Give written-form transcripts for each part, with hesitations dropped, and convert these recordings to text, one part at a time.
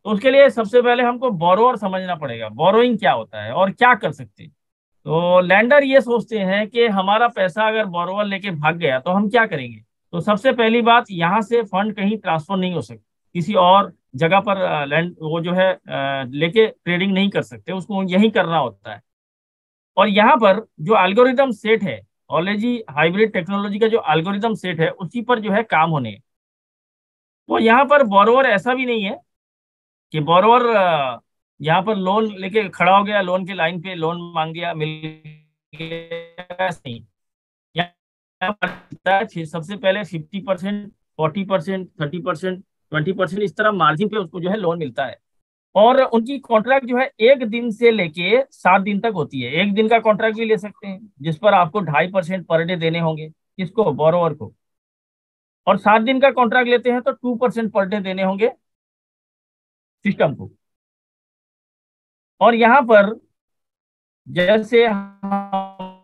तो उसके लिए सबसे पहले हमको बोरोअर समझना पड़ेगा, बोरोइंग क्या होता है और क्या कर सकते हैं। तो लैंडर ये सोचते हैं कि हमारा पैसा अगर बोरोअर लेके भाग गया तो हम क्या करेंगे। तो सबसे पहली बात, यहाँ से फंड कहीं ट्रांसफर नहीं हो सकती, किसी और जगह पर लैंड वो जो है लेके ट्रेडिंग नहीं कर सकते, उसको यही करना होता है। और यहाँ पर जो एल्गोरिदम सेट है, ऑलरेडी हाइब्रिड टेक्नोलॉजी का जो एल्गोरिदम सेट है उसी पर जो है काम होने। तो यहाँ पर बोरोवर ऐसा भी नहीं है कि बोरोवर यहाँ पर लोन लेके खड़ा हो गया, लोन के लाइन पे लोन मांग दिया, मिल गया, ऐसा नहीं। यहाँ पर होता है, सबसे पहले 50%, 40%, 30%, 20% इस तरह मार्जिन पे उसको जो है लोन मिलता है। और उनकी कॉन्ट्रैक्ट जो है 1 दिन से लेके 7 दिन तक होती है। 1 दिन का कॉन्ट्रैक्ट भी ले सकते हैं जिस पर आपको 2.5% पर डे देने होंगे, किसको, बोरोवर को। और 7 दिन का कॉन्ट्रैक्ट लेते हैं तो 2% पर डे देने होंगे सिस्टम को। और यहाँ पर जैसे हम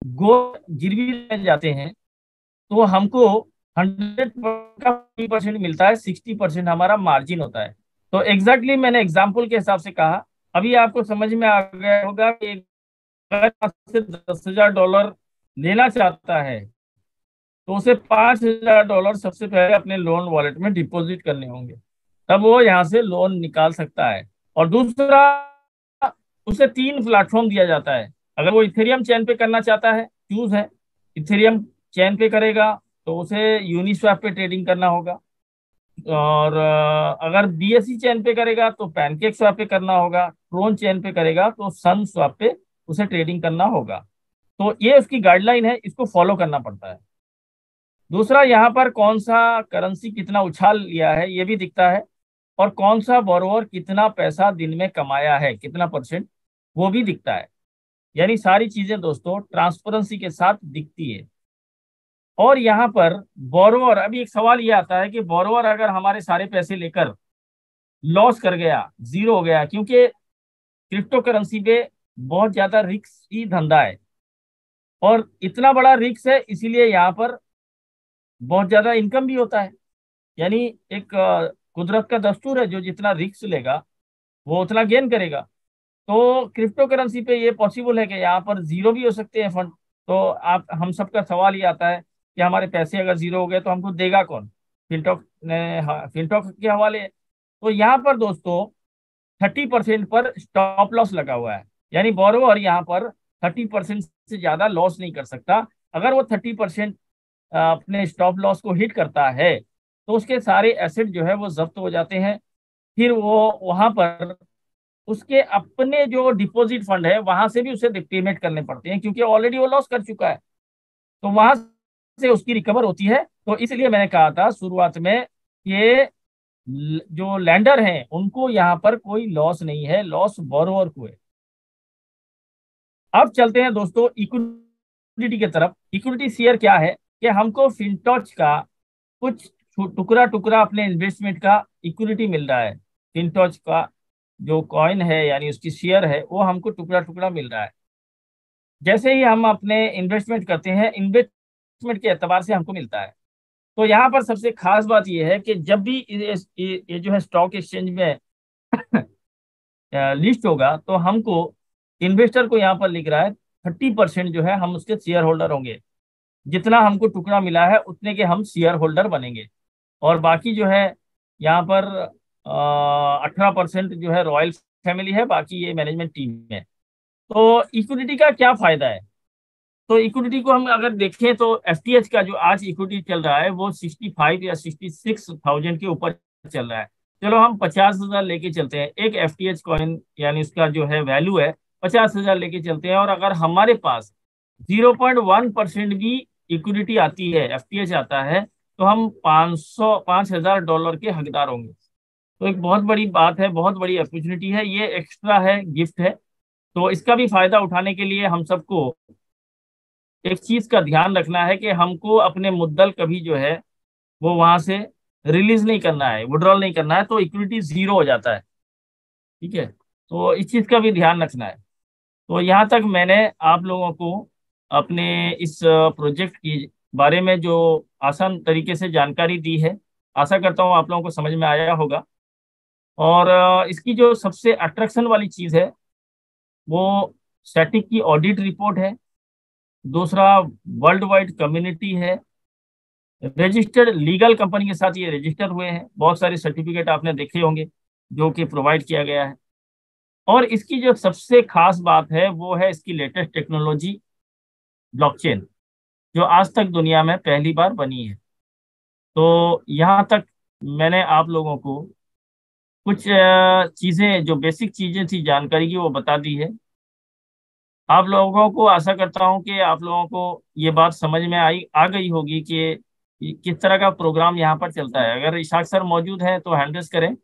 गो गिरवी ले जाते हैं तो हमको 100 का 50% मिलता है, 60% हमारा मार्जिन होता है। तो एग्जैक्टली मैंने एग्जाम्पल के हिसाब से कहा। अभी आपको समझ में आ गया होगा कि अगर आपसे $10,000 लेना चाहता है तो उसे $5,000 सबसे पहले अपने लोन वॉलेट में डिपॉजिट करने होंगे, तब वो यहाँ से लोन निकाल सकता है। और दूसरा, उसे 3 प्लेटफॉर्म दिया जाता है। अगर वो इथेरियम चैन पे करना चाहता है, चूज है, इथेरियम चैन पे करेगा तो उसे यूनिस्वैप पे ट्रेडिंग करना होगा। और अगर बीएससी चैन पे करेगा तो पैनकेक स्वैप पे करना होगा। ट्रोन चैन पे करेगा तो सन स्वैप पे उसे ट्रेडिंग करना होगा। तो ये उसकी गाइडलाइन है, इसको फॉलो करना पड़ता है। दूसरा, यहाँ पर कौन सा करेंसी कितना उछाल लिया है ये भी दिखता है, और कौन सा बोरोवर कितना पैसा दिन में कमाया है, कितना परसेंट, वो भी दिखता है। यानी सारी चीजें दोस्तों ट्रांसपेरेंसी के साथ दिखती है। और यहाँ पर बोरोवर, अभी एक सवाल ये आता है कि बोरोवर अगर हमारे सारे पैसे लेकर लॉस कर गया, जीरो हो गया, क्योंकि क्रिप्टो करेंसी पे बहुत ज्यादा रिस्क ही धंधा है। और इतना बड़ा रिस्क है इसीलिए यहाँ पर बहुत ज्यादा इनकम भी होता है। यानी एक कुदरत का दस्तूर है, जो जितना रिस्क लेगा वो उतना गेन करेगा। तो क्रिप्टो करेंसी पे ये पॉसिबल है कि यहाँ पर जीरो भी हो सकते हैं फंड। तो आप हम सबका सवाल ये आता है कि हमारे पैसे अगर जीरो हो गए तो हमको देगा कौन। फिनटॉक ने, हाँ, फिनटॉक के हवाले। तो यहाँ पर दोस्तों 30% पर स्टॉप लॉस लगा हुआ है। यानी बोरोवर यहाँ पर 30% से ज्यादा लॉस नहीं कर सकता। अगर वो 30% अपने स्टॉप लॉस को हिट करता है तो उसके सारे एसेट जो है वो जब्त हो जाते हैं। फिर वो वहां पर उसके अपने जो डिपॉजिट फंड है वहां से भी उसे पेमेंट करने पड़ते हैं, क्योंकि ऑलरेडी वो लॉस कर चुका है। तो वहां से उसकी रिकवर होती है। तो इसलिए मैंने कहा था शुरुआत में कि जो लैंडर हैं उनको यहाँ पर कोई लॉस नहीं है, लॉस बोरोवर को है। अब चलते हैं दोस्तों इक्विटी की तरफ। इक्विटी शेयर क्या है कि हमको फिनटॉच का कुछ टुकड़ा टुकड़ा अपने इन्वेस्टमेंट का इक्विटी मिल रहा है। फिनटॉच का जो कॉइन है यानी उसकी शेयर है वो हमको टुकड़ा टुकड़ा मिल रहा है। जैसे ही हम अपने इन्वेस्टमेंट करते हैं, इन्वेस्टमेंट के एतबार से हमको मिलता है। तो यहाँ पर सबसे खास बात यह है कि जब भी ये जो है स्टॉक एक्सचेंज में लिस्ट होगा तो हमको, इन्वेस्टर को यहाँ पर लिख रहा है 30% जो है हम उसके शेयर होल्डर होंगे। जितना हमको टुकड़ा मिला है उतने के हम शेयर होल्डर बनेंगे। और बाकी जो है यहाँ पर 18% जो है रॉयल फैमिली है, बाकी ये मैनेजमेंट टीम है। तो इक्विटी का क्या फायदा है। तो इक्विटी को हम अगर देखें तो एफटीएच का जो आज इक्विटी चल रहा है वो 65 या 66,000 के ऊपर चल रहा है। चलो हम 50,000 लेके चलते हैं एक एफटीएच कॉइन, यानी उसका जो है वैल्यू है 50,000 लेके चलते हैं। और अगर हमारे पास 0.1% भी इक्विटी आती है, एफटीएच आता है, तो हम 5,000 के हकदार होंगे। तो एक बहुत बड़ी बात है, बहुत बड़ी अपॉर्चुनिटी है, ये एक्स्ट्रा है, गिफ्ट है। तो इसका भी फायदा उठाने के लिए हम सबको एक चीज का ध्यान रखना है कि हमको अपने मुद्दल कभी जो है वो वहां से रिलीज नहीं करना है, विड्रॉल नहीं करना है, तो इक्विटी जीरो हो जाता है। ठीक है, तो इस चीज का भी ध्यान रखना है। तो यहाँ तक मैंने आप लोगों को अपने इस प्रोजेक्ट की बारे में जो आसान तरीके से जानकारी दी है, आशा करता हूँ आप लोगों को समझ में आया होगा। और इसकी जो सबसे अट्रैक्शन वाली चीज़ है वो स्टैटिक की ऑडिट रिपोर्ट है। दूसरा, वर्ल्ड वाइड कम्युनिटी है। रजिस्टर्ड लीगल कंपनी के साथ ये रजिस्टर हुए हैं। बहुत सारे सर्टिफिकेट आपने देखे होंगे जो कि प्रोवाइड किया गया है। और इसकी जो सबसे खास बात है वो है इसकी लेटेस्ट टेक्नोलॉजी, ब्लॉकचेन, जो आज तक दुनिया में पहली बार बनी है। तो यहाँ तक मैंने आप लोगों को कुछ चीज़ें, जो बेसिक चीज़ें थी जानकारी की, वो बता दी है। आप लोगों को, आशा करता हूँ कि आप लोगों को ये बात समझ में आ गई होगी कि किस तरह का प्रोग्राम यहाँ पर चलता है। अगर इशाक सर मौजूद हैं तो हैंड रेस करें,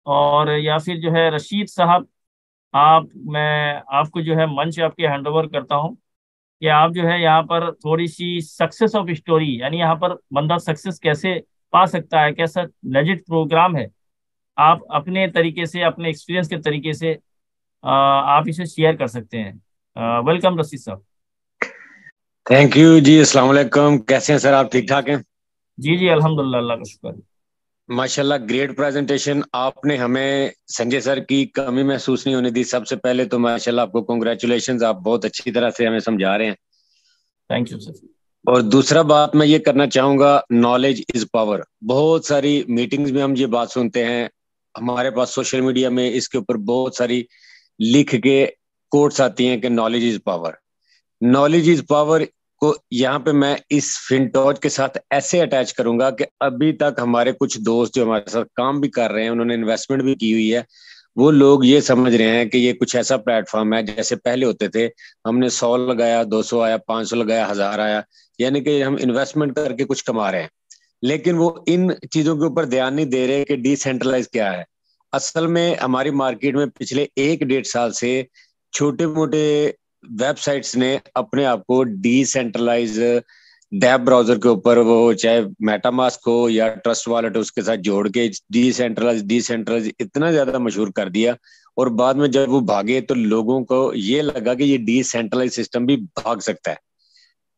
और या फिर जो है रशीद साहब, मैं आपको जो है मंच आपके हैंड ओवर करता हूँ कि आप जो है यहाँ पर थोड़ी सी सक्सेस ऑफ स्टोरी, यानी यहाँ पर बंदा सक्सेस कैसे पा सकता है, कैसा लेजिट प्रोग्राम है, आप अपने तरीके से, अपने एक्सपीरियंस के तरीके से आप इसे शेयर कर सकते हैं। वेलकम रशीद साहब। थैंक यू जी। अस्सलाम वालेकुम। कैसे हैं सर आप? ठीक ठाक हैं? जी जी, अल्हम्दुलिल्लाह, अल्लाह का शुक्र है। माशाल्लाह, ग्रेट प्रेजेंटेशन। आपने हमें संजय सर की कमी महसूस नहीं होने दी। सबसे पहले तो माशाल्लाह आपको कॉन्ग्रेचुलेशंस, आप बहुत अच्छी तरह से हमें समझा रहे हैं। Thank you sir. और दूसरा बात मैं ये करना चाहूंगा, नॉलेज इज पावर। बहुत सारी मीटिंग्स में हम ये बात सुनते हैं, हमारे पास सोशल मीडिया में इसके ऊपर बहुत सारी लिख के कोट्स आती हैं कि knowledge is power. Knowledge is power को यहाँ पे मैं इस फिनटॉच के साथ ऐसे अटैच करूंगा कि अभी तक हमारे कुछ दोस्त जो हमारे साथ काम भी कर रहे हैं, उन्होंने इन्वेस्टमेंट भी की हुई है, वो लोग ये समझ रहे हैं कि ये कुछ ऐसा प्लेटफॉर्म है जैसे पहले होते थे, हमने 100 लगाया, 200 आया, 500 लगाया, 1000 आया, यानी कि हम इन्वेस्टमेंट करके कुछ कमा रहे हैं। लेकिन वो इन चीजों के ऊपर ध्यान नहीं दे रहे कि डिसेंट्रलाइज क्या है। असल में हमारी मार्केट में पिछले 1 डेढ़ साल से छोटे मोटे वेबसाइट्स ने अपने आप को डिसेंट्रलाइज डैब ब्राउजर के ऊपर, वो चाहे मेटामास्क हो या ट्रस्ट वॉलेट, उसके साथ जोड़ के डिसेंट्रलाइज डिसेंट्रलाइज इतना ज्यादा मशहूर कर दिया। और बाद में जब वो भागे तो लोगों को ये लगा कि ये डिसेंट्रलाइज सिस्टम भी भाग सकता है।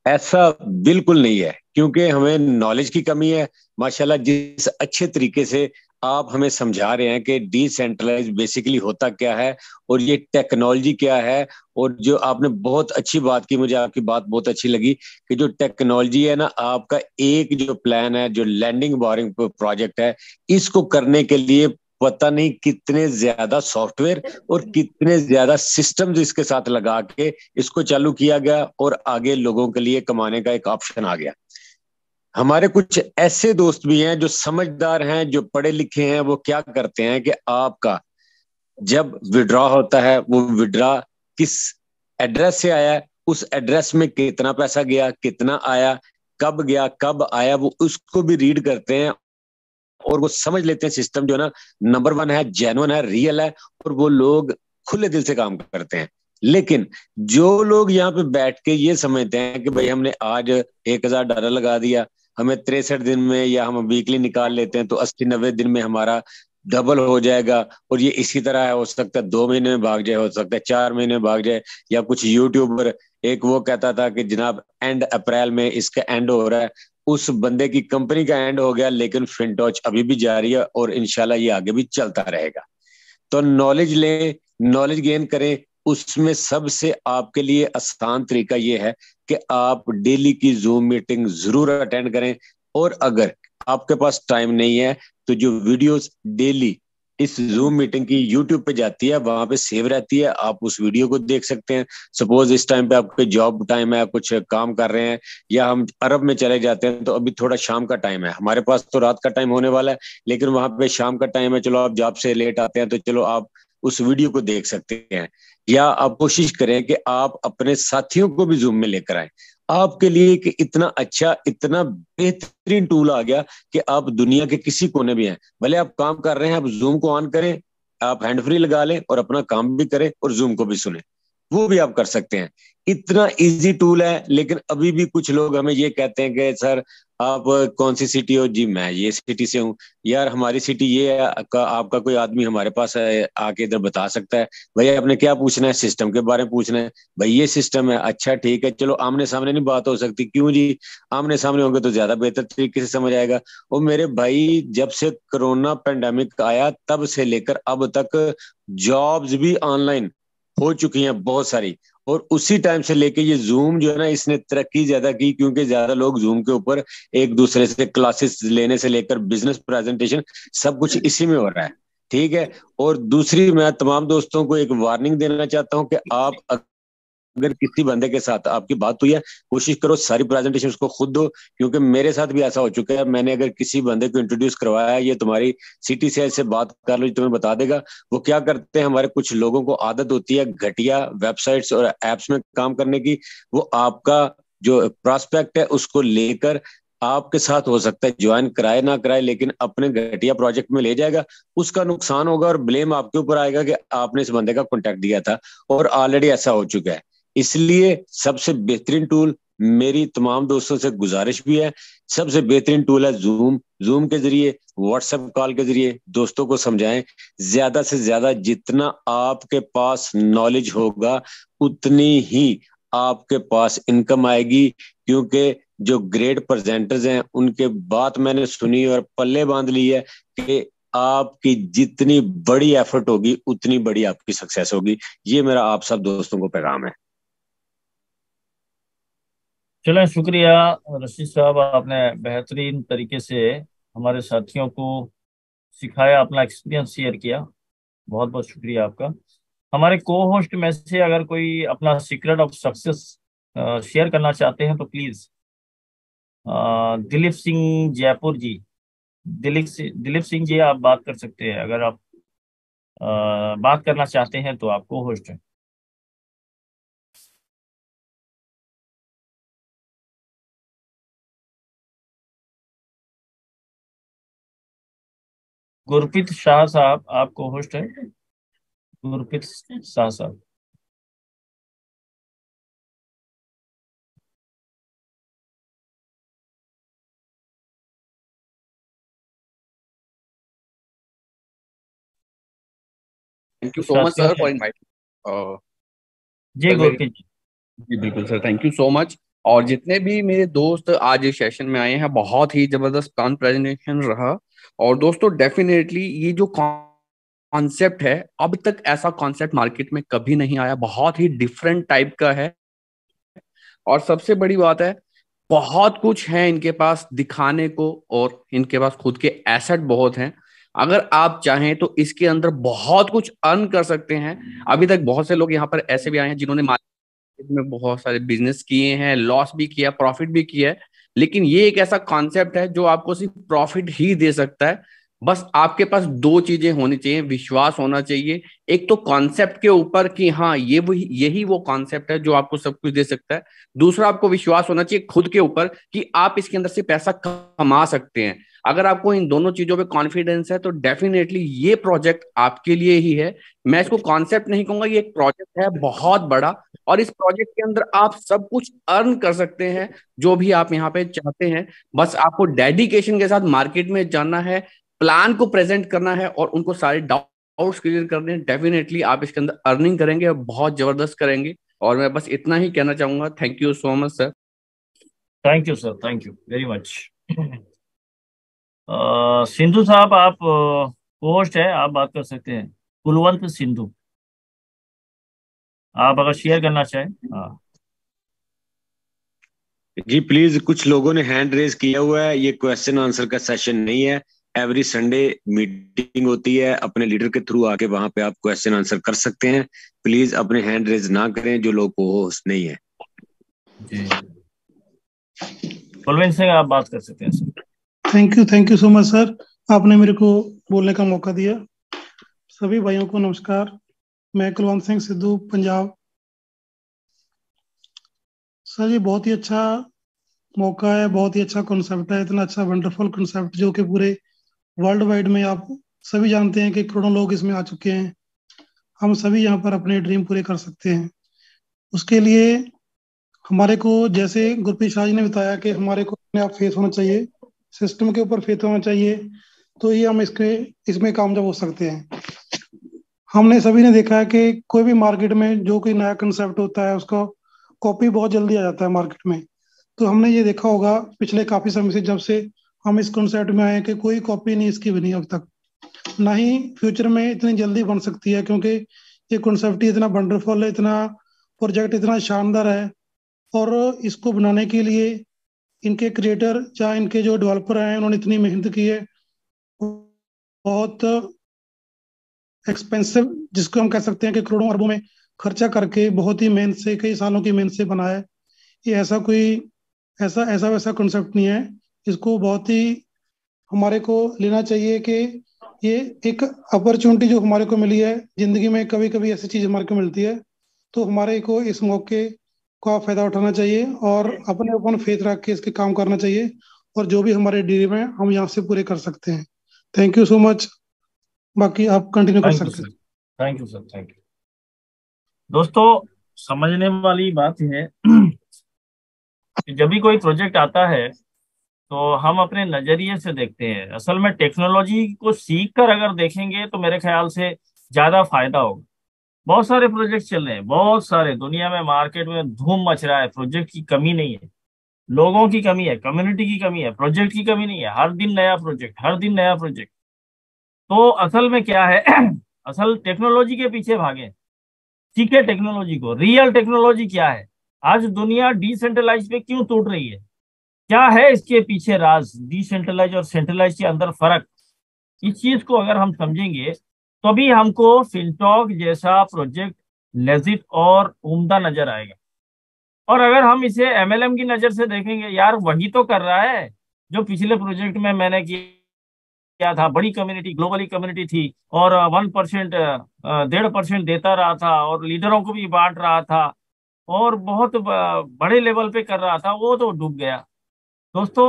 ऐसा बिल्कुल नहीं है, क्योंकि हमें नॉलेज की कमी है। माशाल्लाह, जिस अच्छे तरीके से आप हमें समझा रहे हैं कि डिसेंट्रलाइज बेसिकली होता क्या है और ये टेक्नोलॉजी क्या है। और जो आपने बहुत अच्छी बात की, मुझे आपकी बात बहुत अच्छी लगी कि जो टेक्नोलॉजी है ना, आपका एक जो प्लान है, जो लैंडिंग बोरिंग प्रोजेक्ट है, इसको करने के लिए पता नहीं कितने ज्यादा सॉफ्टवेयर और कितने ज्यादा सिस्टम्स इसके साथ लगा के इसको चालू किया गया, और आगे लोगों के लिए कमाने का एक ऑप्शन आ गया। हमारे कुछ ऐसे दोस्त भी हैं जो समझदार हैं, जो पढ़े लिखे हैं, वो क्या करते हैं कि आपका जब विड्रॉ होता है, वो विड्रॉ किस एड्रेस से आया है, उस एड्रेस में कितना पैसा गया, कितना आया, कब गया, कब आया, वो उसको भी रीड करते हैं। और वो समझ लेते हैं सिस्टम जो है ना, नंबर 1 है, जेन्युइन है, रियल है, और वो लोग खुले दिल से काम करते हैं। लेकिन जो लोग यहाँ पे बैठ के ये समझते हैं कि भाई हमने आज $1000 लगा दिया, हमें 63 दिन में, या हम वीकली निकाल लेते हैं तो 80-90 दिन में हमारा डबल हो जाएगा, और ये इसी तरह है, हो सकता है 2 महीने में भाग जाए, हो सकता है 4 महीने में भाग जाए। या कुछ यूट्यूबर, एक वो कहता था कि जनाब एंड अप्रैल में इसका एंड हो रहा है, उस बंदे की कंपनी का एंड हो गया, लेकिन फिनटॉच अभी भी जारी है और इंशाल्लाह ये आगे भी चलता रहेगा। तो नॉलेज लें, नॉलेज गेन करें। उसमें सबसे आपके लिए आसान तरीका ये है कि आप डेली की जूम मीटिंग जरूर अटेंड करें। और अगर आपके पास टाइम नहीं है तो जो वीडियोस डेली इस जूम मीटिंग की यूट्यूब पे जाती है, वहां पे सेव रहती है, आप उस वीडियो को देख सकते हैं। सपोज इस टाइम पे आपके जॉब टाइम है, कुछ काम कर रहे हैं, या हम अरब में चले जाते हैं, तो अभी थोड़ा शाम का टाइम है, हमारे पास तो रात का टाइम होने वाला है, लेकिन वहां पे शाम का टाइम है। चलो आप जॉब से लेट आते हैं तो चलो आप उस वीडियो को देख सकते हैं। या आप कोशिश करें कि आप अपने साथियों को भी जूम में लेकर आए। आपके लिए कि इतना अच्छा, इतना बेहतरीन टूल आ गया कि आप दुनिया के किसी कोने भी हैं, भले आप काम कर रहे हैं, आप जूम को ऑन करें, आप हैंड फ्री लगा लें और अपना काम भी करें और जूम को भी सुने। वो भी आप कर सकते हैं। इतना इजी टूल है। लेकिन अभी भी कुछ लोग हमें ये कहते हैं कि सर आप कौन सी सिटी हो? जी मैं ये सिटी से हूँ। यार हमारी सिटी ये है, आपका कोई आदमी हमारे पास है आके इधर बता सकता है? भैया आपने क्या पूछना है? सिस्टम के बारे में पूछना है? भाई ये सिस्टम है, अच्छा ठीक है, चलो आमने सामने नहीं बात हो सकती, क्यों जी? आमने सामने होंगे तो ज्यादा बेहतर तरीके से समझ आएगा। और मेरे भाई जब से कोरोना पेंडेमिक आया तब से लेकर अब तक जॉब्स भी ऑनलाइन हो चुकी हैं बहुत सारी। और उसी टाइम से लेके ये जूम जो है ना, इसने तरक्की ज्यादा की, क्योंकि ज्यादा लोग जूम के ऊपर एक दूसरे से क्लासेस लेने से लेकर बिजनेस प्रेजेंटेशन सब कुछ इसी में हो रहा है। ठीक है। और दूसरी मैं तमाम दोस्तों को एक वार्निंग देना चाहता हूं कि आप अगर किसी बंदे के साथ आपकी बात हुई है, कोशिश करो सारी प्रेजेंटेशन उसको खुद दो। क्योंकि मेरे साथ भी ऐसा हो चुका है, मैंने अगर किसी बंदे को इंट्रोड्यूस करवाया है, ये तुम्हारी सिटी सेल से बात कर लो, जो तुम्हें बता देगा। वो क्या करते हैं, हमारे कुछ लोगों को आदत होती है घटिया वेबसाइट्स और एप्स में काम करने की। वो आपका जो प्रोस्पेक्ट है उसको लेकर आपके साथ हो सकता है ज्वाइन कराए ना कराए, लेकिन अपने घटिया प्रोजेक्ट में ले जाएगा। उसका नुकसान होगा और ब्लेम आपके ऊपर आएगा कि आपने इस बंदे का कॉन्टेक्ट दिया था। और ऑलरेडी ऐसा हो चुका है। इसलिए सबसे बेहतरीन टूल, मेरी तमाम दोस्तों से गुजारिश भी है, सबसे बेहतरीन टूल है जूम। जूम के जरिए, व्हाट्सएप कॉल के जरिए दोस्तों को समझाएं। ज्यादा से ज्यादा जितना आपके पास नॉलेज होगा उतनी ही आपके पास इनकम आएगी। क्योंकि जो ग्रेट प्रेजेंटर्स हैं उनके बात मैंने सुनी और पल्ले बांध ली है कि आपकी जितनी बड़ी एफर्ट होगी उतनी बड़ी आपकी सक्सेस होगी। ये मेरा आप सब दोस्तों को पैगाम है। चलें, शुक्रिया रशीद साहब, आपने बेहतरीन तरीके से हमारे साथियों को सिखाया, अपना एक्सपीरियंस शेयर किया। बहुत बहुत शुक्रिया आपका। हमारे को होस्ट में से अगर कोई अपना सीक्रेट ऑफ सक्सेस शेयर करना चाहते हैं तो प्लीज दिलीप सिंह जयपुर जी, दिलीप सिंह जी आप बात कर सकते हैं, अगर आप बात करना चाहते हैं तो आप को होस्ट हैं। गुरप्रीत शाह साहब आप को होस्ट है, गुरप्रीत शाह साहब। थैंक यू कुछ सो मच साथियों सर ने, फॉर इनवाइटिंग जी सर मेरी। गुरप्रीत जी। जी बिल्कुल sir, thank you so much. और जितने भी मेरे दोस्त आज इस सेशन में आए हैं, बहुत ही जबरदस्त प्लान प्रेजेंटेशन रहा। और दोस्तों डेफिनेटली ये जो कॉन्सेप्ट है, अब तक ऐसा कॉन्सेप्ट मार्केट में कभी नहीं आया, बहुत ही डिफरेंट टाइप का है। और सबसे बड़ी बात है, बहुत कुछ है इनके पास दिखाने को, और इनके पास खुद के एसेट बहुत हैं। अगर आप चाहें तो इसके अंदर बहुत कुछ अर्न कर सकते हैं। अभी तक बहुत से लोग यहाँ पर ऐसे भी आए हैं जिन्होंने मार्केट में बहुत सारे बिजनेस किए हैं, लॉस भी किया, प्रॉफिट भी किया है। लेकिन ये एक ऐसा कॉन्सेप्ट है जो आपको सिर्फ प्रॉफिट ही दे सकता है। बस आपके पास दो चीजें होनी चाहिए, विश्वास होना चाहिए। एक तो कॉन्सेप्ट के ऊपर कि हाँ ये वही यही वो कॉन्सेप्ट है जो आपको सब कुछ दे सकता है। दूसरा, आपको विश्वास होना चाहिए खुद के ऊपर कि आप इसके अंदर से पैसा कमा सकते हैं। अगर आपको इन दोनों चीजों पे कॉन्फिडेंस है तो डेफिनेटली ये प्रोजेक्ट आपके लिए ही है। मैं इसको कॉन्सेप्ट नहीं कहूंगा, ये एक प्रोजेक्ट है बहुत बड़ा। और इस प्रोजेक्ट के अंदर आप सब कुछ अर्न कर सकते हैं, जो भी आप यहाँ पे चाहते हैं। बस आपको डेडिकेशन के साथ मार्केट में जाना है, प्लान को प्रेजेंट करना है, और उनको सारे डाउट्स क्लियर करने हैं। डेफिनेटली आप इसके अंदर अर्निंग करेंगे और बहुत जबरदस्त करेंगे। और मैं बस इतना ही कहना चाहूंगा। Thank you so much sir. Thank you sir, thank you very much. Sindhu साहब आप होस्ट है, आप बात कर सकते हैं, कुलवंत सिंधु, आप अगर शेयर करना चाहें। हाँ जी प्लीज, कुछ लोगों ने हैंड रेज किया हुआ है, ये क्वेश्चन आंसर का सेशन नहीं है। एवरी संडे मीटिंग होती है, अपने लीडर के थ्रू आके वहां पे आप क्वेश्चन आंसर कर सकते हैं। प्लीज अपने हैंड रेज ना करें जो लोग को होस्ट नहीं है। जी, कुलवंत सिंह आप बात कर सकते हैं sir. Thank you so much sir, आपने मेरे को बोलने का मौका दिया। सभी भाइयों को नमस्कार। मैं कुलवंत सिंह सिद्धू, पंजाब। सर ये बहुत ही अच्छा मौका है, बहुत ही अच्छा कॉन्सेप्ट है, इतना अच्छा वंडरफुल कॉन्सेप्ट जो कि पूरे वर्ल्ड वाइड में आप सभी जानते हैं कि करोड़ों लोग इसमें आ चुके हैं। हम सभी यहाँ पर अपने ड्रीम पूरे कर सकते हैं। उसके लिए हमारे को, जैसे गुरप्रीत शाह जी ने बताया कि हमारे को अपने आप फेस होना चाहिए, सिस्टम के ऊपर फेस होना चाहिए, तो ये हम इसमें कामयाब हो सकते हैं। हमने सभी ने देखा है कि कोई भी मार्केट में जो कोई नया कंसेप्ट होता है उसका कॉपी बहुत जल्दी आ जाता है मार्केट में। तो हमने ये देखा होगा पिछले काफी समय से, जब से हम इस कॉन्सेप्ट में आए, कि कोई कॉपी नहीं इसकी बनी अब तक, ना ही फ्यूचर में इतनी जल्दी बन सकती है, क्योंकि ये कॉन्सेप्ट ही इतना वंडरफुल है, इतना प्रोजेक्ट इतना शानदार है। और इसको बनाने के लिए इनके क्रिएटर या इनके जो डेवलपर हैं उन्होंने इतनी मेहनत की है, बहुत एक्सपेंसिव, जिसको हम कह सकते हैं कि करोड़ों अरबों में खर्चा करके बहुत ही मेहनत से, कई सालों की मेहनत से बनाया है। ये ऐसा कोई ऐसा ऐसा वैसा कॉन्सेप्ट नहीं है। इसको बहुत ही हमारे को लेना चाहिए कि ये एक अपॉर्चुनिटी जो हमारे को मिली है जिंदगी में, कभी कभी ऐसी चीज हमारे को मिलती है, तो हमारे को इस मौके का फायदा उठाना चाहिए और अपने अपन फेथ रख के इसके काम करना चाहिए, और जो भी हमारे ड्रीम है हम यहाँ से पूरे कर सकते हैं। Thank you so much. बाकी आप कंटिन्यू कर थैंक यू सकते सर, हैं। Thank you sir, thank you. दोस्तों, समझने वाली बात है कि जब भी कोई प्रोजेक्ट आता है तो हम अपने नजरिए से देखते हैं। असल में टेक्नोलॉजी को सीख कर अगर देखेंगे तो मेरे ख्याल से ज्यादा फायदा होगा। बहुत सारे प्रोजेक्ट चल रहे हैं, बहुत सारे, दुनिया में मार्केट में धूम मच रहा है। प्रोजेक्ट की कमी नहीं है, लोगों की कमी है, कम्युनिटी की कमी है, प्रोजेक्ट की कमी नहीं है। हर दिन नया प्रोजेक्ट, हर दिन नया प्रोजेक्ट। तो असल में क्या है असल टेक्नोलॉजी के पीछे भागे, सीखे टेक्नोलॉजी को। रियल टेक्नोलॉजी क्या है? आज दुनिया डिसेंट्रलाइज पे क्यों टूट रही है? क्या है इसके पीछे राज? डिसेंट्रलाइज और सेंट्रलाइज के अंदर फर्क, इस चीज को अगर हम समझेंगे तभी हमको फिनटॉक जैसा प्रोजेक्ट लेजिट और उम्दा नजर आएगा। और अगर हम इसे एमएलएम की नजर से देखेंगे, यार वही तो कर रहा है जो पिछले प्रोजेक्ट में मैंने किया था। बड़ी कम्युनिटी, ग्लोबली कम्युनिटी थी, और 1%, 1.5% देता रहा था, और लीडरों को भी बांट रहा था, और बहुत बड़े लेवल पे कर रहा था। वो तो डूब गया। दोस्तों,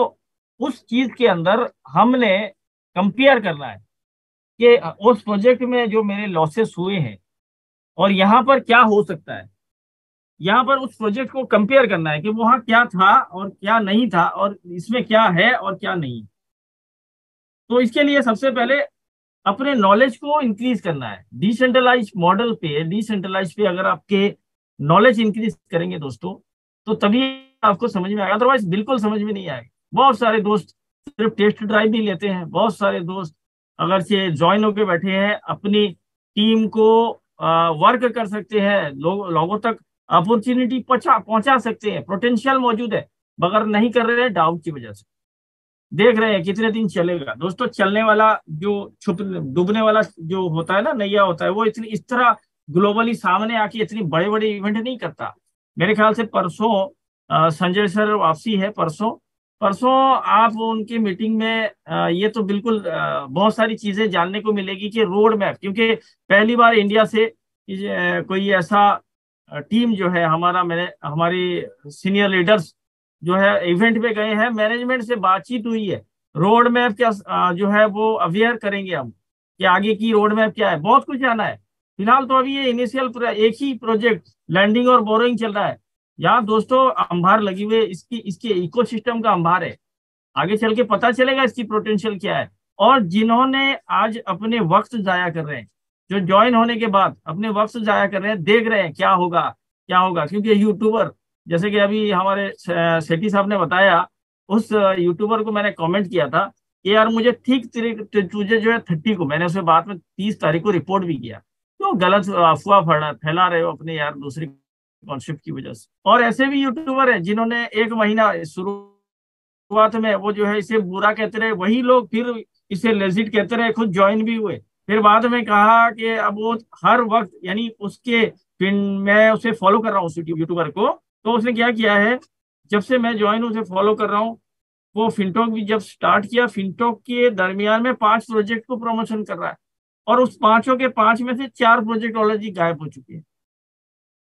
उस चीज के अंदर हमने कंपेयर करना है कि उस प्रोजेक्ट में जो मेरे लॉसेस हुए हैं और यहाँ पर क्या हो सकता है। यहाँ पर उस प्रोजेक्ट को कंपेयर करना है कि वहाँ क्या था और क्या नहीं था, और इसमें क्या है और क्या नहीं। तो इसके लिए सबसे पहले अपने नॉलेज को इंक्रीज करना है। डिसेंट्रलाइज मॉडल पे, डिसेंट्रलाइज पे अगर आपके नॉलेज इंक्रीज करेंगे दोस्तों, तो तभी आपको समझ में आएगा, अदरवाइज बिल्कुल समझ में नहीं आएगा। बहुत सारे दोस्त सिर्फ टेस्ट ड्राइव भी लेते हैं। बहुत सारे दोस्त अगर से ज्वाइन होके बैठे हैं, अपनी टीम को वर्क कर सकते हैं, लोगों तक अपॉर्चुनिटी पहुंचा पहुंचा सकते हैं, पोटेंशियल मौजूद है, मगर नहीं कर रहे हैं डाउट की वजह से। देख रहे हैं कितने दिन चलेगा। दोस्तों, चलने वाला जो छुप डूबने वाला जो होता है ना, नैया होता है, वो इतनी इस तरह ग्लोबली सामने आके इतनी बड़े बड़े इवेंट नहीं करता। मेरे ख्याल से परसों संजय सर वापसी है, परसों। परसों आप उनकी मीटिंग में ये तो बिल्कुल बहुत सारी चीजें जानने को मिलेगी कि रोड मैप, क्योंकि पहली बार इंडिया से कोई ऐसा टीम जो है, हमारी सीनियर लीडर्स जो है इवेंट पे गए हैं, मैनेजमेंट से बातचीत हुई है। रोड मैप क्या जो है वो अवेयर करेंगे हम कि आगे की रोड मैप क्या है। बहुत कुछ जाना है। फिलहाल तो अभी ये इनिशियल एक ही प्रोजेक्ट लैंडिंग और बोरिंग चल रहा है। यहाँ दोस्तों अंबार लगी हुई है, इसकी इसके इकोसिस्टम का अंबार है। आगे चल के पता चलेगा इसकी पोटेंशियल क्या है। और जिन्होंने आज अपने वक्त जाया कर रहे हैं, जो ज्वाइन होने के बाद अपने वक्त जाया कर रहे हैं, देख रहे हैं क्या होगा क्या होगा। क्योंकि यूट्यूबर, जैसे कि अभी हमारे सेठी साहब ने बताया, उस यूट्यूबर को मैंने कमेंट किया था कि यार मुझे ठीक तुझे जो है 30 को, मैंने उसे बाद में 30 तारीख को रिपोर्ट भी किया, तो गलत अफवाह फैला रहे हो अपने यार दूसरी कॉन्सेप्ट की वजह से। और ऐसे भी यूट्यूबर हैं जिन्होंने 1 महीना शुरुआत में वो जो है इसे बुरा कहते रहे, वही लोग फिर इसे लेजिट कहते रहे, खुद ज्वाइन भी हुए। फिर बाद में कहा कि अब वो हर वक्त, यानी उसके, फिर मैं उसे फॉलो कर रहा हूँ उस यूट्यूबर को, तो उसने क्या किया है, जब से मैं ज्वाइन उसे फॉलो कर रहा हूँ, वो फिनटॉक भी जब स्टार्ट किया, फिनटॉक के दरमियान में 5 प्रोजेक्ट को प्रमोशन कर रहा है, और उस पांचों के 5 में से 4 प्रोजेक्ट ऑलरेडी गायब हो चुके हैं,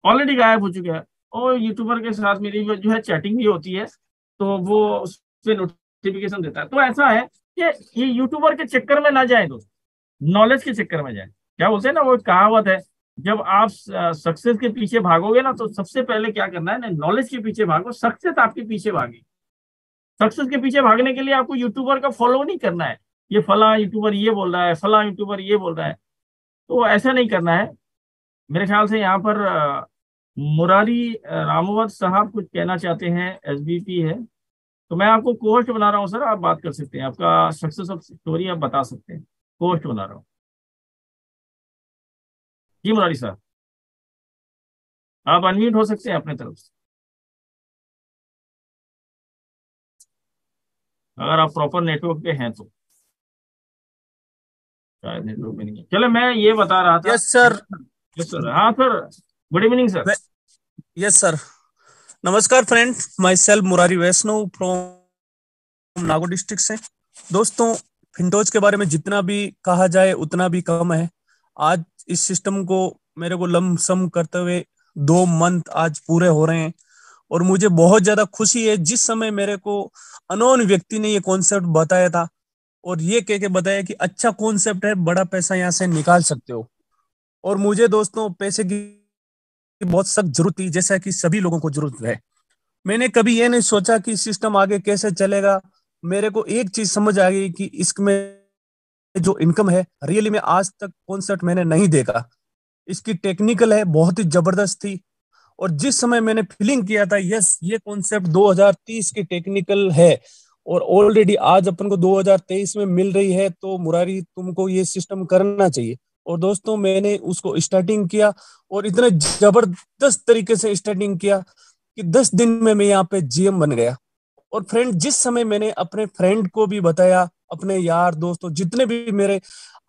ऑलरेडी गायब हो चुके हैं। और यूट्यूबर के साथ मेरी जो है चैटिंग भी होती है, तो वो उस पर नोटिफिकेशन देता है। तो ऐसा है कि ये यूट्यूबर के चक्कर में ना जाए दोस्त, नॉलेज के चक्कर में जाए। क्या बोलते हैं ना, वो कहावत है जब आप सक्सेस के पीछे भागोगे ना, तो सबसे पहले क्या करना है ना, नॉलेज के पीछे भागो, सक्सेस आपके पीछे भागे। सक्सेस के पीछे भागने के लिए आपको यूट्यूबर का फॉलो नहीं करना है, ये फला यूट्यूबर ये बोल रहा है, फला यूट्यूबर ये बोल रहा है, तो ऐसा नहीं करना है। मेरे ख्याल से यहाँ पर मुरारी रामवत साहब कुछ कहना चाहते हैं, एसबीपी है। तो मैं आपको कोहोस्ट बना रहा हूँ सर, आप बात कर सकते हैं, आपका सक्सेस ऑफ स्टोरी आप बता सकते हैं। कोहोस्ट बना रहा हूँ। जी मुरारी साहब, आप अनम्यूट हो सकते हैं अपने तरफ से, अगर आप प्रॉपर नेटवर्क पे हैं तो। शायद नेटवर्क में नहीं है, चलो मैं ये बता रहा था। Yes sir. यस सर, हाँ sir, good evening sir. Yes sir. नमस्कार friend, myself Murari Vaishnav from Nagaur district से। दोस्तों, फिंटोज के बारे में जितना भी कहा जाए उतना भी कम है। आज इस सिस्टम को मेरे को लमसम करते हुए 2 मंथ आज पूरे हो रहे हैं, और मुझे बहुत ज्यादा खुशी है। जिस समय मेरे को अनोन व्यक्ति ने ये कॉन्सेप्ट बताया था, और ये कह के बताया कि अच्छा कॉन्सेप्ट है, बड़ा पैसा यहाँ से निकाल सकते हो, और मुझे दोस्तों पैसे की बहुत सख्त जरूरत थी, जैसा कि सभी लोगों को जरूरत है। मैंने कभी ये नहीं सोचा कि सिस्टम आगे कैसे चलेगा। मेरे को एक चीज समझ आ गई कि इसमें जो इनकम है, रियली में आज तक कॉन्सेप्ट मैंने नहीं देखा। इसकी टेक्निकल है, बहुत ही जबरदस्त थी। और जिस समय मैंने फीलिंग किया था, यस ये कॉन्सेप्ट 2030 की टेक्निकल है, और ऑलरेडी आज अपन को 2023 में मिल रही है, तो मुरारी तुमको ये सिस्टम करना चाहिए। और दोस्तों, मैंने उसको स्टार्टिंग किया, और इतने जबरदस्त तरीके से स्टार्टिंग किया कि 10 दिन में मैं यहाँ पे जीएम बन गया। और फ्रेंड, जिस समय मैंने अपने फ्रेंड को भी बताया, अपने यार दोस्तों जितने भी मेरे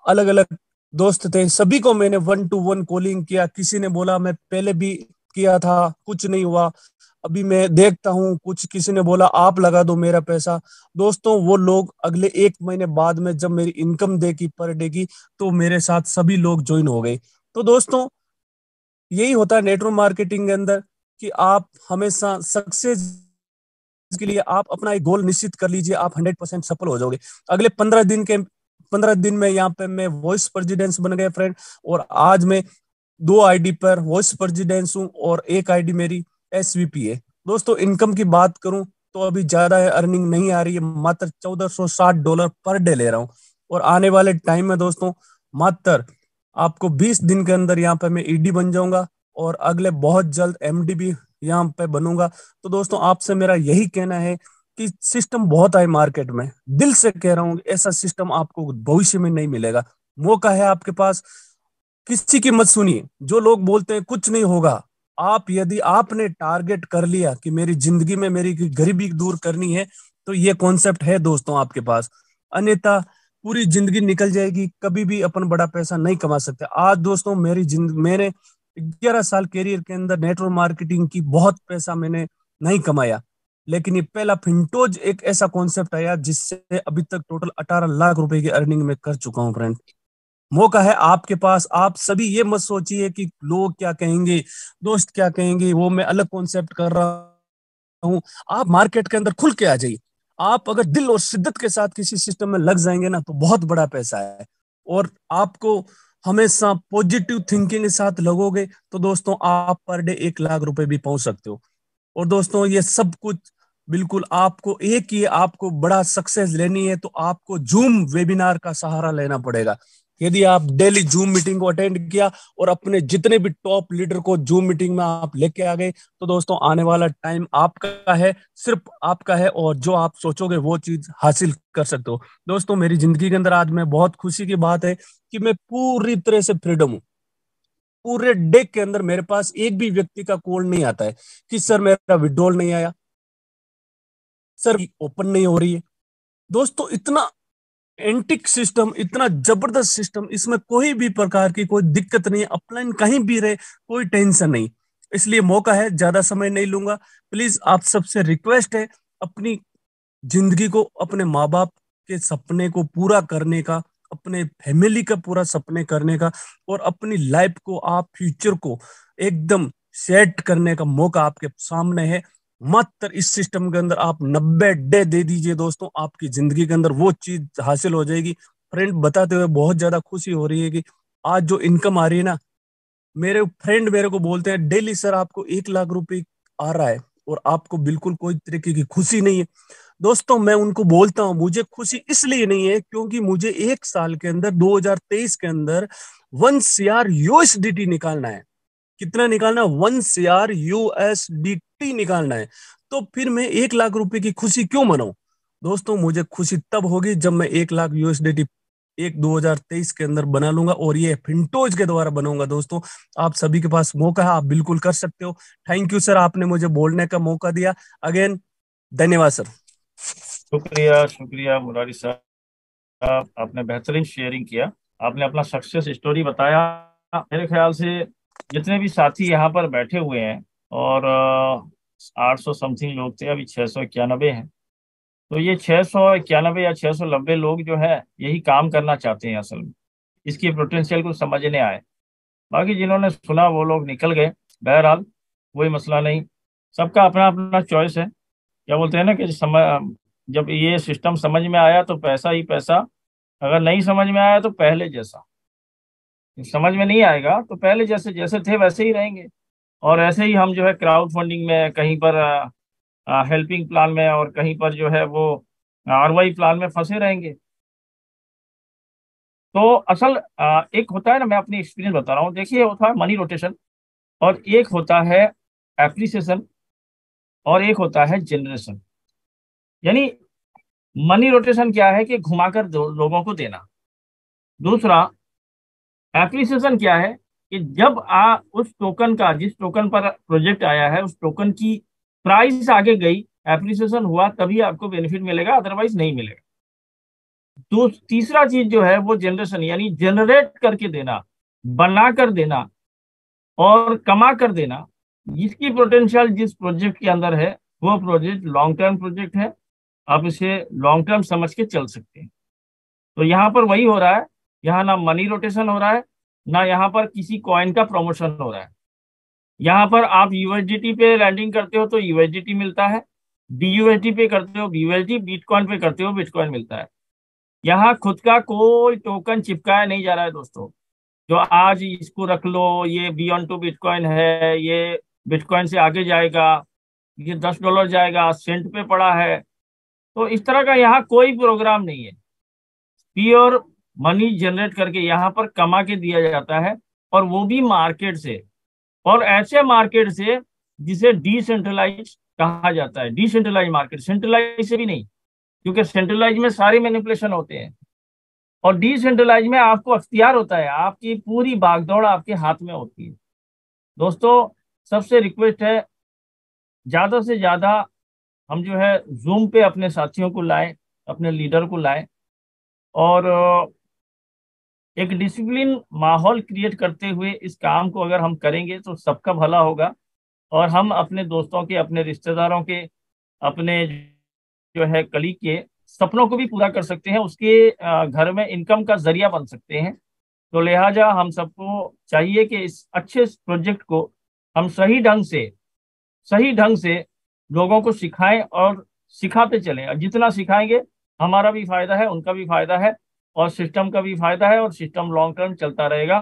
अलग अलग दोस्त थे, सभी को मैंने 1 to 1 कॉलिंग किया। किसी ने बोला मैं पहले भी किया था, कुछ नहीं हुआ, अभी मैं देखता हूँ कुछ। किसी ने बोला आप लगा दो मेरा पैसा। दोस्तों, वो लोग अगले 1 महीने बाद में जब मेरी इनकम देखी पर डे की, तो मेरे साथ सभी लोग ज्वाइन हो गए। तो दोस्तों, यही होता है नेटवर्क मार्केटिंग के अंदर, कि आप हमेशा सक्सेस के लिए आप अपना एक गोल निश्चित कर लीजिए, आप 100% सफल हो जाओगे। अगले 15 दिन में यहाँ पे मैं वॉइस प्रेसिडेंस बन गया फ्रेंड। और आज मैं 2 आईडी पर वॉइस प्रेसिडेंस हूँ, और एक आईडी मेरी एसवीपी है। दोस्तों, इनकम की बात करूं तो अभी ज्यादा है, अर्निंग नहीं आ रही है, मात्र $1460 पर डे ले रहा हूँ। और आने वाले टाइम में दोस्तों, मात्र आपको 20 दिन के अंदर यहाँ पे मैं ईडी बन जाऊंगा, और अगले बहुत जल्द एमडी भी यहाँ पे बनूंगा। तो दोस्तों, आपसे मेरा यही कहना है कि सिस्टम बहुत आए मार्केट में, दिल से कह रहा हूँ, ऐसा सिस्टम आपको भविष्य में नहीं मिलेगा। मौका है आपके पास, किसी की मत सुनिए। जो लोग बोलते हैं कुछ नहीं होगा, आप यदि आपने टारगेट कर लिया कि मेरी जिंदगी में मेरी गरीबी दूर करनी है, तो ये कॉन्सेप्ट है दोस्तों आपके पास। अन्यथा पूरी जिंदगी निकल जाएगी, कभी भी अपन बड़ा पैसा नहीं कमा सकते। आज दोस्तों, मैंने 11 साल कैरियर के अंदर नेटवर्क मार्केटिंग की बहुत पैसा मैंने नहीं कमाया, लेकिन ये पहला फिंटोज एक ऐसा कॉन्सेप्ट आया जिससे अभी तक टोटल 18 लाख रुपए की अर्निंग में कर चुका हूँ फ्रेंड। मौका है आपके पास। आप सभी ये मत सोचिए कि लोग क्या कहेंगे, दोस्त क्या कहेंगे, वो मैं अलग कॉन्सेप्ट कर रहा हूँ। आप मार्केट के अंदर खुल के आ जाइए। आप अगर दिल और शिद्दत के साथ किसी सिस्टम में लग जाएंगे ना, तो बहुत बड़ा पैसा है। और आपको हमेशा पॉजिटिव थिंकिंग के साथ लगोगे, तो दोस्तों आप पर डे 1 लाख रुपए भी पहुंच सकते हो। और दोस्तों, ये सब कुछ बिल्कुल आपको एक ही, आपको बड़ा सक्सेस लेनी है तो आपको जूम वेबिनार का सहारा लेना पड़ेगा। यदि आप डेली जूम मीटिंग को अटेंड किया, और अपने जितने भी टॉप लीडर को जूम मीटिंग में आप लेके आ गए, तो दोस्तों आने वाला टाइम आपका है, सिर्फ आपका है, और जो आप सोचोगे वो चीज हासिल कर सकते हो। दोस्तों, मेरी जिंदगी के अंदर आज में बहुत खुशी की बात है कि मैं पूरी तरह से फ्रीडम हूँ। पूरे डे के अंदर मेरे पास एक भी व्यक्ति का कॉल नहीं आता है कि सर मेरा विड्रॉल नहीं आया, सर ओपन नहीं हो रही है। दोस्तों, इतना एंटिक सिस्टम, इतना जबरदस्त सिस्टम, इसमें कोई भी प्रकार की कोई दिक्कत नहीं है। अपलाइन कहीं भी रहे, कोई टेंशन नहीं। इसलिए मौका है, ज्यादा समय नहीं लूंगा। प्लीज आप सबसे रिक्वेस्ट है, अपनी जिंदगी को, अपने माँ बाप के सपने को पूरा करने का, अपने फैमिली का पूरा सपने करने का, और अपनी लाइफ को, आप फ्यूचर को एकदम सेट करने का मौका आपके सामने है। मात्र इस सिस्टम के अंदर आप 90 डे दे दीजिए दोस्तों, आपकी जिंदगी के अंदर वो चीज हासिल हो जाएगी। फ्रेंड, बताते हुए बहुत ज्यादा खुशी हो रही है कि आज जो इनकम आ रही है ना, मेरे फ्रेंड मेरे को बोलते हैं डेली, सर आपको 1 लाख रुपए आ रहा है और आपको बिल्कुल कोई तरीके की खुशी नहीं है। दोस्तों मैं उनको बोलता हूँ मुझे खुशी इसलिए नहीं है क्योंकि मुझे 1 साल के अंदर 2023 के अंदर 1 CR USDT निकालना है। कितना निकालना है? 1 CR USDT निकालना है। तो फिर मैं 1 लाख रुपए की खुशी क्यों मनाऊं? दोस्तों मुझे खुशी तब होगी जब मैं 1 लाख USDT 2023 के अंदर बना लूंगा, और ये फिंटोज के द्वारा बनाऊंगा। दोस्तों आप सभी के पास मौका है, आप बिल्कुल कर सकते हो। थैंक यू सर, आपने मुझे बोलने का मौका दिया। अगेन धन्यवाद सर। शुक्रिया शुक्रिया मुरारी साहब, आपने बेहतरीन शेयरिंग किया, आपने अपना सक्सेस स्टोरी बताया। मेरे ख्याल से जितने भी साथी यहाँ पर बैठे हुए हैं, और 800 समथिंग लोग थे, अभी 691 हैं। तो ये 691 या 690 लोग जो है यही काम करना चाहते हैं असल में, इसकी पोटेंशियल को समझने आए। बाकी जिन्होंने सुना वो लोग निकल गए, बहरहाल कोई मसला नहीं, सबका अपना अपना चॉइस है। क्या बोलते हैं ना कि जब ये सिस्टम समझ में आया तो पैसा ही पैसा, अगर नहीं समझ में आया तो पहले जैसा। समझ में नहीं आएगा तो पहले जैसे जैसे थे वैसे ही रहेंगे। और ऐसे ही हम जो है क्राउड फंडिंग में, कहीं पर हेल्पिंग प्लान में, और कहीं पर जो है वो RY प्लान में फंसे रहेंगे। तो असल एक होता है ना, मैं अपनी एक्सपीरियंस बता रहा हूँ। देखिए होता है मनी रोटेशन, और एक होता है एप्रिसिएशन, और एक होता है जनरेशन। यानी मनी रोटेशन क्या है कि घुमाकर लोगों को देना। दूसरा एप्रिसिएशन क्या है कि जब उस टोकन का, जिस टोकन पर प्रोजेक्ट आया है, उस टोकन की प्राइस आगे गई, एप्रिसिएशन हुआ, तभी आपको बेनिफिट मिलेगा, अदरवाइज नहीं मिलेगा। तो तीसरा चीज जो है वो जनरेशन, यानी जनरेट करके देना, बना कर देना और कमा कर देना। जिसकी पोटेंशियल जिस प्रोजेक्ट के अंदर है, वो प्रोजेक्ट लॉन्ग टर्म प्रोजेक्ट है, आप इसे लॉन्ग टर्म समझ के चल सकते हैं। तो यहाँ पर वही हो रहा है, यहाँ ना मनी रोटेशन हो रहा है, ना यहाँ पर किसी कॉइन का प्रमोशन हो रहा है। यहाँ पर आप USDT पे लैंडिंग करते हो तो USDT मिलता है, BUSD पे करते हो BUSD, बिटकॉइन पे करते हो बिटकॉइन मिलता है। यहाँ खुद का कोई टोकन चिपकाया नहीं जा रहा है दोस्तों, जो आज इसको रख लो, ये बियॉन्ड टू बिटकॉइन है, ये बिटकॉइन से आगे जाएगा, ये $10 जाएगा, सेंट पे पड़ा है। तो इस तरह का यहाँ कोई प्रोग्राम नहीं है। प्योर मनी जनरेट करके यहाँ पर कमा के दिया जाता है, और वो भी मार्केट से, और ऐसे मार्केट से जिसे डिसेंट्रलाइज कहा जाता है। डिसेंट्रलाइज मार्केट, सेंट्रलाइज से भी नहीं, क्योंकि सेंट्रलाइज में सारे मैनिपुलेशन होते हैं, और डिसेंट्रलाइज में आपको अख्तियार होता है, आपकी पूरी बागदौड़ आपके हाथ में होती है। दोस्तों सबसे रिक्वेस्ट है, ज्यादा से ज्यादा हम जो है जूम पे अपने साथियों को लाएं, अपने लीडर को लाएं, और एक डिसिप्लिन माहौल क्रिएट करते हुए इस काम को अगर हम करेंगे तो सबका भला होगा, और हम अपने दोस्तों के, अपने रिश्तेदारों के, अपने जो है कलीग के सपनों को भी पूरा कर सकते हैं, उसके घर में इनकम का जरिया बन सकते हैं। तो लिहाजा हम सबको चाहिए कि इस अच्छे प्रोजेक्ट को हम सही ढंग से लोगों को सिखाएं और सिखाते चलें, और जितना सिखाएंगे हमारा भी फायदा है, उनका भी फायदा है, और सिस्टम का भी फायदा है, और सिस्टम लॉन्ग टर्म चलता रहेगा।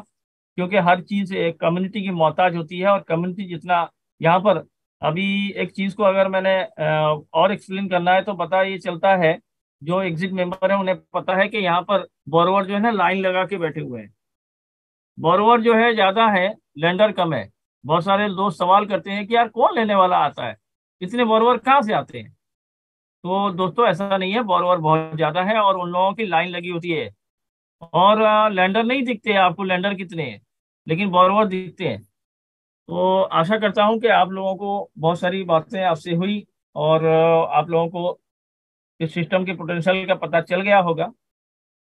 क्योंकि हर चीज एक कम्युनिटी की मोहताज होती है, और कम्युनिटी जितना यहाँ पर, अभी एक चीज को अगर मैंने और एक्सप्लेन करना है तो पता ये चलता है, जो एग्जिट मेंबर है उन्हें पता है कि यहाँ पर बोरोवर जो है ना लाइन लगा के बैठे हुए हैं। बोरोवर जो है ज्यादा है, लेंडर कम है। बहुत सारे दोस्त सवाल करते हैं कि यार कौन लेने वाला आता है, इतने बोरोवर कहाँ से आते हैं। तो दोस्तों ऐसा नहीं है, बोरोवर बहुत ज्यादा है, और उन लोगों की लाइन लगी होती है, और लैंडर नहीं दिखते हैं आपको, लैंडर कितने हैं, लेकिन बोरोवर दिखते हैं। तो आशा करता हूं कि आप लोगों को बहुत सारी बातें आपसे हुई, और आप लोगों को इस सिस्टम के पोटेंशियल का पता चल गया होगा।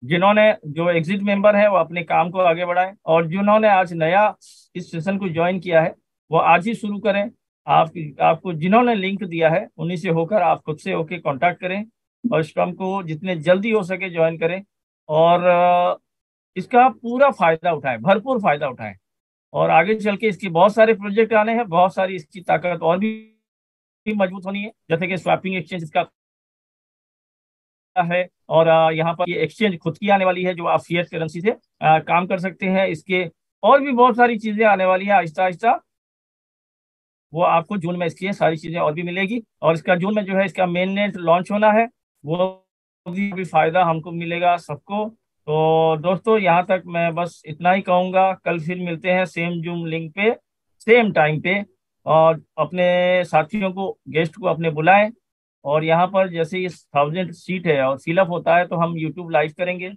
जिन्होंने, जो एग्जिट मेंबर है वो अपने काम को आगे बढ़ाएं, और जिन्होंने आज नया इस सेशन को ज्वाइन किया है वो आज ही शुरू करें। आपको जिन्होंने लिंक दिया है उन्हीं से होकर आप खुद से होकर कांटेक्ट करें, और इस काम को जितने जल्दी हो सके ज्वाइन करें, और इसका पूरा फायदा उठाएं, भरपूर फायदा उठाएं। और आगे चल के इसके बहुत सारे प्रोजेक्ट आने हैं, बहुत सारी इसकी ताकत और भी मजबूत होनी है, जैसे कि स्वैपिंग एक्सचेंज इसका है, और यहाँ पर ये एक्सचेंज खुद की आने वाली है, जो आप फिएट करेंसी से काम कर सकते हैं। इसके और भी बहुत सारी चीजें आने वाली है आहिस्ता आहिस्ता। वो आपको जून में इसकी सारी चीजें और भी मिलेगी। और इसका जून में जो है इसका मेन नेट लॉन्च होना है, वो भी फायदा हमको मिलेगा सबको। तो दोस्तों यहाँ तक मैं बस इतना ही कहूँगा। कल फिर मिलते हैं सेम जूम लिंक पे, सेम टाइम पे। और अपने साथियों को, गेस्ट को अपने बुलाएं। और यहाँ पर जैसे इस 1000 सीट है और फिलअप होता है तो हम यूट्यूब लाइव करेंगे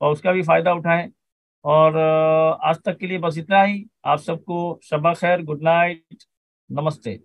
और उसका भी फायदा उठाएं। और आज तक के लिए बस इतना ही। आप सबको शबा खैर, गुड नाइट, नमस्ते।